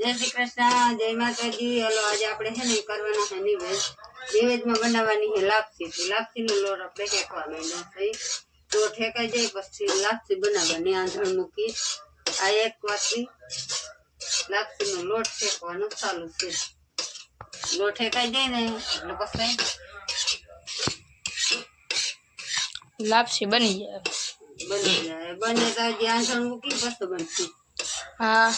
जय श्री कृष्ण जय माता जी। हेलो आज આપણે છે ને કરવાના છે નિવેદમાં બનાવવાની છે લાપસી। તો લાપસીનો લોટ આપણે શેકવાનો છે। તો ઠેકાઈ જાય પછી લાપસી બનાવવાની આંધણ મૂકી આ એક વાટકી લાપસીનો લોટ શેકવાનો ચાલુ છે। લોટ ઠેકાઈ જાય ને એટલે પછી લાપસી બની જાય બને તો જે આંધણ મૂકી પછી બનશે। हाँ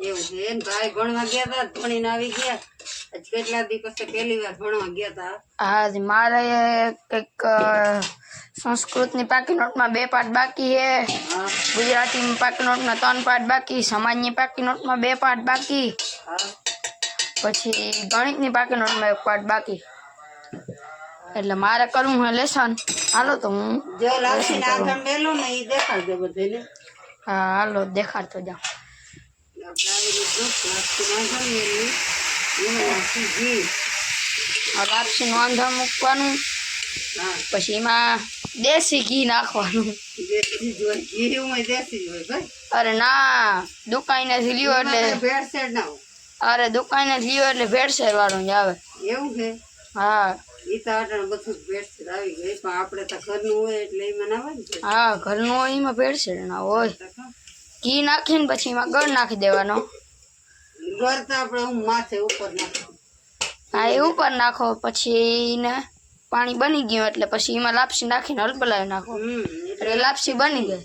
એવું છે એને ભાઈ ભણવા ગયા હતા ભણીને આવી ગયા આજ કેટલા દી પછી પહેલી વાર ભણવા ગયા હતા। आज मारे एक संस्कृत ની પાકી નોટમાં 2 પાઠ બાકી છે હા ગુજરાતી ની પાકી નોટમાં 3 પાઠ બાકી સમાજની પાકી નોટમાં 2 પાઠ બાકી હા પછી ગણિતની પાકી નોટમાં 1 પાઠ બાકી એટલે મારે કરવું છે લેસન। હાલો તો હું જો લાપસી આંધણ મેલો ને એ દેખાડજો બધાને। હા હાલો દેખાડતો જાઉં। આપણે આવી રીતનું લાપસી આંધણ મેળવી એમાં નાખી ઘી। આ લાપસીનું આંધણ મૂકવાનું હા પછી એમાં દેશી ઘી નાખવાનું। દેશી જ હોય ઘી હોય દેશી જ હોય ભાઈ। અરે ના દુકાનેથી લ્યો એટલે ભેળસેળ ના હોય અરે દુકાનેથી લ્યો એટલે ભેળસેળ વાળું જ આવે। એવું છે હા એ તો અટાણે બધું ભેળસેળ આવી ગઈ પણ આપણે તો ઘરનું હોય એટલે એમાં ના હોય ને હા ઘરનું હોય એમાં ભેળસેળ ના હોય। ઘી નાખીને પછી એમાં ગળ નાખી દેવાનો। ઘર તો આપણે હું માથે ઉપર નાખું હા એ ઉપર નાખો પછી એને પાણી બની ગયું એટલે પછી એમાં લાપસી નાખીને હલબલાવી નાખો એટલે લાપસી બની ગઈ।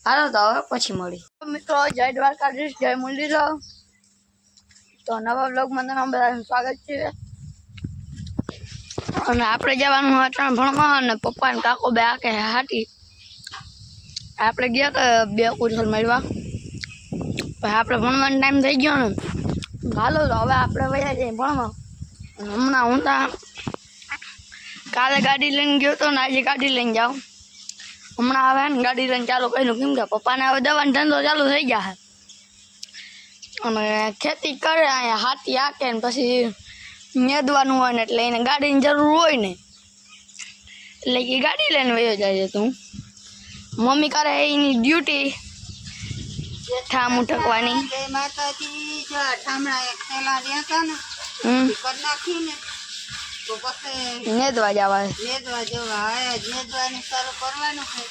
હાલો તો હવે પછી મળી મિત્રો જય દ્વારકાધીશ જય મુરલીધર। તો નવા બ્લોગમાં તમારું બધાનું સ્વાગત છે અને આપણે જવાનું હતા ભણવા અને પપ્પા ને કાકો બે આકે હાટી આપણે ગયા હતા 2 કુશલ મળવા પછી આપણે ભણવાનો ટાઈમ થઈ ગયો ને હાલો તો હવે આપણે વયા જઈએ ભણવા। હમણાં હું ત્યાં કાલે ગાડી લઈને ગયો તો ને આજે ગાડી લઈને જાઉં હમણાં હવે ને ગાડી લઈને ચાલુ કર્યું કેમ કે પપ્પાને હવે દવાનો ધંધો ચાલુ થઈ ગયા અને ખેતી કરે અહીંયા હાથી હાકે ને પછી નેદવાનું હોય ને એટલે એને ગાડીની જરૂર હોય ને એટલે કે ગાડી લઈને વયો જાય તું મમ્મી કરે એની ડ્યુટી ઠામ ઉઠકવાની। જય માતાજી। જો આ ઠામણા એક થેલા રહ્યા હતા ને કરી નાખી ને તો પછી નેદવા જવા નેદવા જવા આયા જ નેદવાનું સારું કરવાનું છે।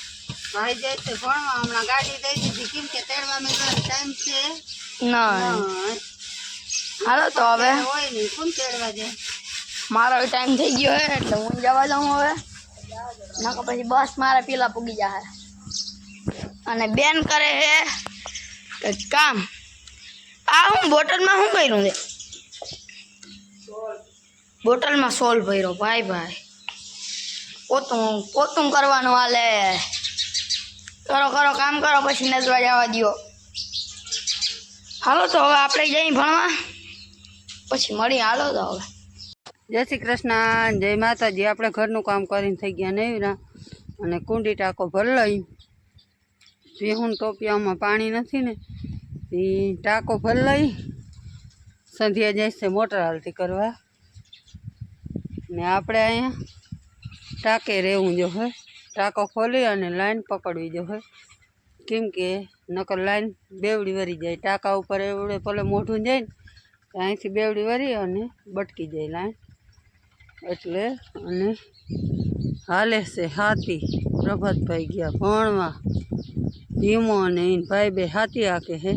ભાઈ જાય છે ભણવા હમણાં ગાડી દઈ દીધી કેમ કે તેડવામાં ટાઈમ છે ના હાલો તો હવે હોય નહીં કોણ તેડવા જાય। મારો ટાઈમ થઈ ગયો હે એટલે હું જવા જાઉં હવે નકર પછી બસ મારે પેલા પૂગી જાય અને બેન કરે હે કંઈક કામ। આ હું બોટલમાં શું કર્યું છે બોટલમાં સોલ ભર્યો ભાઈ ભાઈ પોતું કરવાનું હાલે કરો કરો કામ કરો પછી નજવા જવા દો। હાલો તો હવે આપણે જઈ ભણવા પછી મળી હાલો તો હવે જય શ્રી કૃષ્ણ જય માતાજી। આપણે ઘરનું કામ કરીને થઈ ગયા નેવરા અને કુંડી ટાંકો ભર લઈ ભેહું ટોપિયામાં પાણી નથી ને એ ટાંકો ભર લઈ સંધ્યા જાય છે મોટર હાલતી કરવા ને આપણે અહીંયા ટાંકે રહેવું જો હોય ટાંકો ખોલી અને લાઈન પકડવી જો હોય કેમ કે નકર લાઈન બેવડી વરી જાય ટાંકા ઉપર એવડે ભલે મોઢું જાય ને અહીંથી બેવડી વરી અને બટકી જાય લાઈન એટલે અને હાલે છે હાથી પ્રભાતભાઈ ગયા ભણવા ધીમો અને એને ભાઈ બે હાથી હાકે હે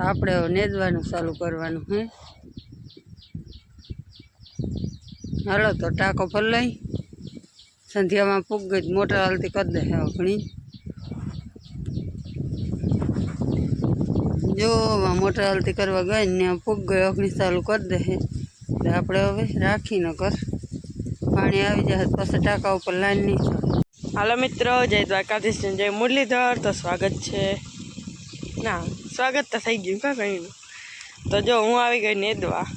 આપણે નેદવાનું ચાલુ કરવાનું હે। હાલો તો ટાંકો ભર લઈ સંધ્યામાં પૂગ ગઈ મોટર હાલતી કરી દે હે ઘણી જો મોટર હાલતી કરવા ગઈ ને પૂગ ગઈ અઘણી ચાલુ કરી દે હે એટલે આપણે હવે રાખી ન કર પાણી આવી જાય પછી ટાંકા ઉપર લાઈન નહીં ચાલે। હાલો મિત્રો જય દ્વારકાધીશ જય મુરલીધર। તો સ્વાગત છે ના સ્વાગત તો થઈ ગયું કાં કંઈ તો જો હું આવી ગઈ નેદવા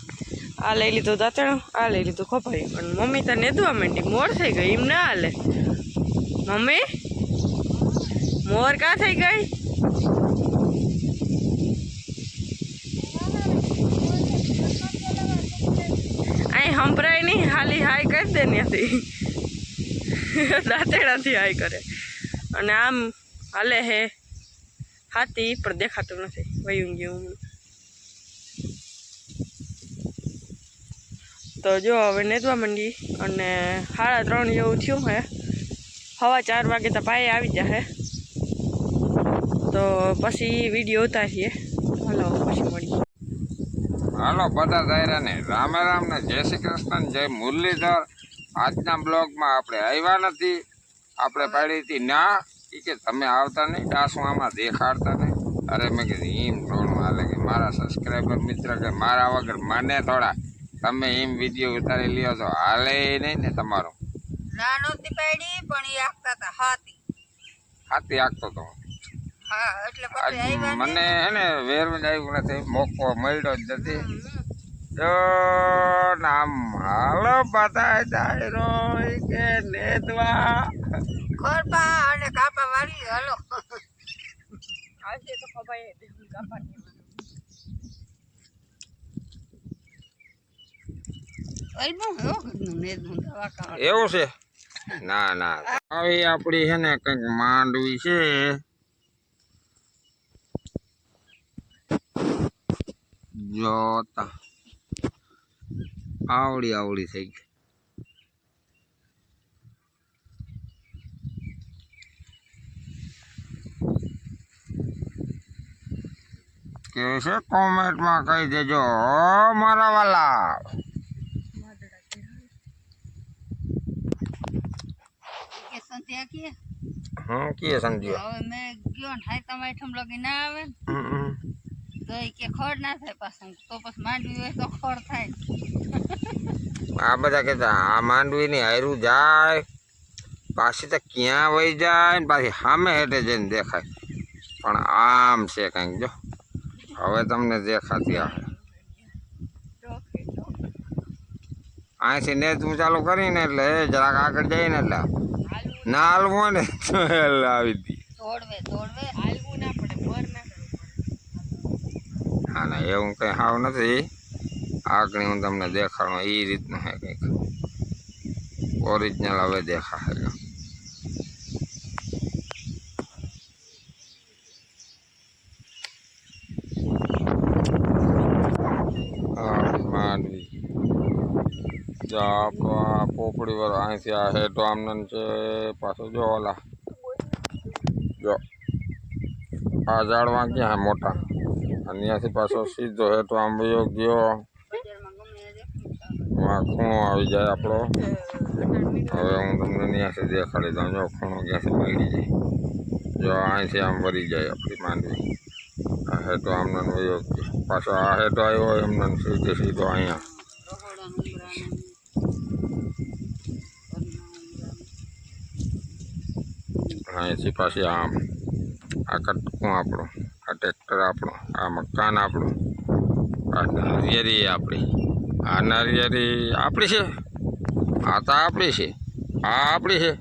આ લઈ લીધું દાંતણું આ લઈ લીધું ખોપાઈ પણ મમ્મી તો નેદવા માંડી મોર થઈ ગઈ એમ ના હાલે મમ્મી મોર કાં થઈ ગઈ અહીં સંભળાય નહીં હાલી હાય કરી દે ત્યાંથી દાંતેડાથી હાય કરે અને આમ હાલે હે હાથી પણ દેખાતું નથી વયું ગયું તો જો હવે નેદવા માંડી અને 3:30 જેવું થયું હે. 4:15 વાગે તો ભાઈ આવી જશે, તો પછી વિડીયો ઉતારીએ. હાલો પછી મળીએ. હાલો બધા દાયરાને રામે રામ ને જય શ્રી કૃષ્ણ જય મુરલીધર. આજના બ્લોગમાં આપણે આવ્યા નથી. આપણે પાડી હતી ના કે તમે આવતા નહીં, ડાસું આમાં દેખાડતા નહીં. અરે મેં કીધું એમ થોડું હાલે કે મારા સબસ્ક્રાઈબર મિત્ર કે મારા વગર મને થોડા તમે એમ વિડીયો ઉતારી લ્યો તો હાલે નહીં ને તમારું. ના નહોતી પાડી પણ એ આખતા હતા હાથી આખતો તો હા, એટલે પછી આવ્યા મને હે ને વેરવું જ આવ્યું નથી, મોકો મળ્યો જ નથી. જો નામ હાલો બધા દાયરો કે નેદવા ખોરપા અને કાપા વાળી હાલો. આજે તો ખબર કાપા એવું છે. ના ના આવી આપડી છે ને કઈક માંડવી છે. જોતા આવડી થઈ ગઈ. કે છે કોમેન્ટમાં કહી દેજો મારા વાલા. કે સમજ્યો હવે મેં ગયો ને હાય તમારે ઠમ લગી ના આવે ને તો એ કે ખડ ના થાય પાછું, તો પછી માંડવી હોય તો ખડ થાય. આ બધા કહેતા આ માંડવી ની હારું જાય પાછી તો ક્યાં વહી જાય ને પાછી સામે હેઠે જઈને દેખાય. પણ આમ છે કંઈક જો હવે તમને દેખાતી આવે. અહીંથી નેતું ચાલુ કરીને એટલે જરાક આગળ જઈને એટલે ના હાલવું હોય ને તો આવી હતી. હાલવું ના પડે, ભર ના કરવું. ના એવું કંઈ હાવ નથી. આગળ હું તમને દેખાડું એ રીતનું છે કંઈક ઓરિજિનલ હવે દેખાશે. માંડવી જો આપણો પોપડી વાળો અહીંથી આ હેઠો આમનન છે. પાછું જો ઓલા જો આ ઝાડવા ક્યાં મોટા અને ત્યાંથી પાછો સીધો હેઠો આમ વયો ગયો. ખૂણો આવી જાય આપણો. હવે હું તમને ત્યાંથી દેખાડી દઉં. જો ખૂણો ક્યાંથી મળી જાય. જો અહીંથી આમ વળી જાય આપણી માંડવી. આ હેઠો આમને વયો ગયો. પાછો આ હેઠો આવ્યો એમને સીધો અહીંયા. અહીંથી પાછી આમ આ કટકું આપણું, આ ટ્રેક્ટર આપણું, આ મકાન આપણું, આ નારિયેરી આપણી, આ નારિયેરી આપણી છે, આ તો આપણી છે, આ આપણી છે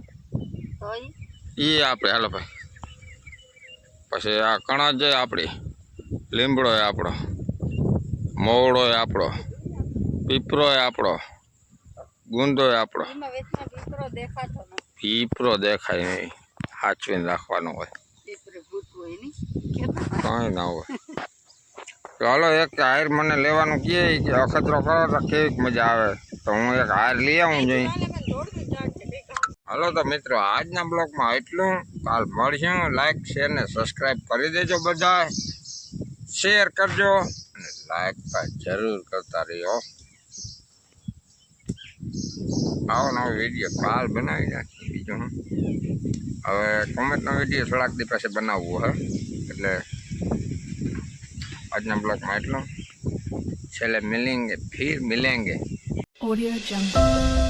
એ આપણે. હાલો ભાઈ પછી આ કણજ આપણી, લીમડો એ આપણો, મોવડો એ આપણો, પીપરો એ આપણો, ગુંદો એ આપણો. પીપરો દેખાય નહીં, સાચવીને રાખવાનું હોય, કંઈ ના હોય. ચાલો એક હાર મને લેવાનું કહે કે અખતરો કરો તો કેવી મજા આવે, તો હું એક હાર લઈ આવું જોઈએ. હાલો તો મિત્રો આજના બ્લોગમાં એટલું. કાલ મળશું. લાઈક શેર ને સબસ્ક્રાઈબ કરી દેજો બધા. શેર કરજો અને લાઈક જરૂર કરતા રહ્યો. આવો નવો વિડીયો કાલ બનાવી નાખીએ. બીજું હવે કોમેન્ટનો વિડીયો થોડાક દી પાસે બનાવવો હે, એટલે આજના બ્લોગમાં એટલું. છેલ્લે મિલેંગે ફિર મિલેંગે. Audio Jungle.